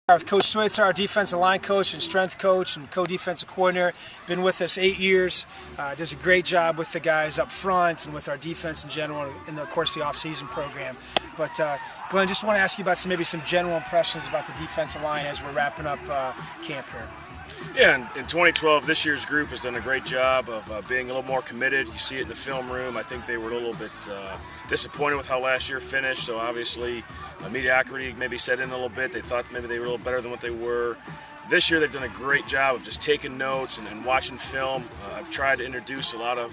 Coach Scheutzow, our defensive line coach and strength coach and co-defensive coordinator, been with us 8 years. Does a great job with the guys up front and with our defense in general, and of course the off-season program. But Glenn, just want to ask you about maybe some general impressions about the defensive line as we're wrapping up camp here. Yeah, in 2012, this year's group has done a great job of being a little more committed. You see it in the film room. I think they were a little bit disappointed with how last year finished, so obviously mediocrity maybe set in a little bit. They thought maybe they were a little better than what they were. This year they've done a great job of just taking notes and watching film. I've tried to introduce a lot of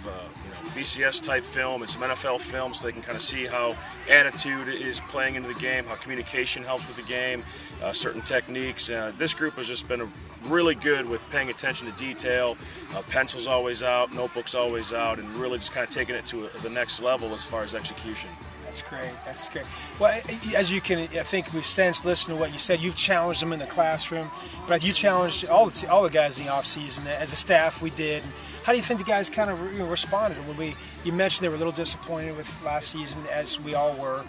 BCS type film and some NFL film so they can kind of see how attitude is playing into the game, how communication helps with the game, certain techniques. This group has just been really good with paying attention to detail, pencils always out, notebooks always out, and really just kind of taking it to the next level as far as execution. That's great. That's great. Well, as you can, I think we've sensed, listening to what you said, you've challenged them in the classroom, but you challenged all the guys in the off season. As a staff, we did. How do you think the guys kind of responded when you mentioned they were a little disappointed with last season, as we all were?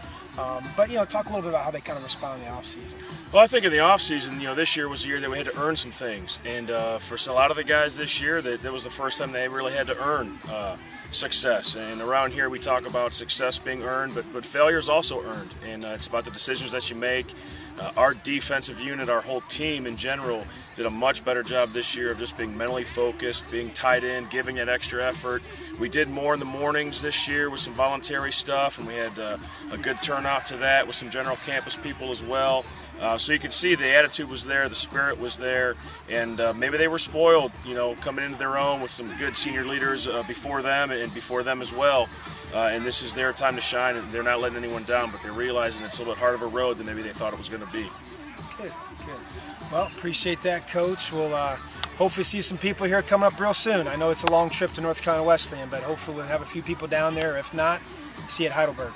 But talk a little bit about how they kind of respond in the off season. Well, I think in the off season, this year was a year that we had to earn some things, and for a lot of the guys this year, that was the first time they really had to earn success. And around here we talk about success being earned, but failure is also earned, and it's about the decisions that you make. Our defensive unit, our whole team in general, did a much better job this year of just being mentally focused, being tied in, giving it extra effort. We did more in the mornings this year with some voluntary stuff, and we had a good turnout to that with some general campus people as well. So you can see the attitude was there, the spirit was there, and maybe they were spoiled, coming into their own with some good senior leaders before them and before them as well. And this is their time to shine, and they're not letting anyone down, but they're realizing it's a little bit harder of a road than maybe they thought it was going to be. Good, good. Well, appreciate that, Coach. We'll hopefully see some people here coming up real soon. I know it's a long trip to North Carolina Wesleyan, but hopefully we'll have a few people down there. If not, see you at Heidelberg.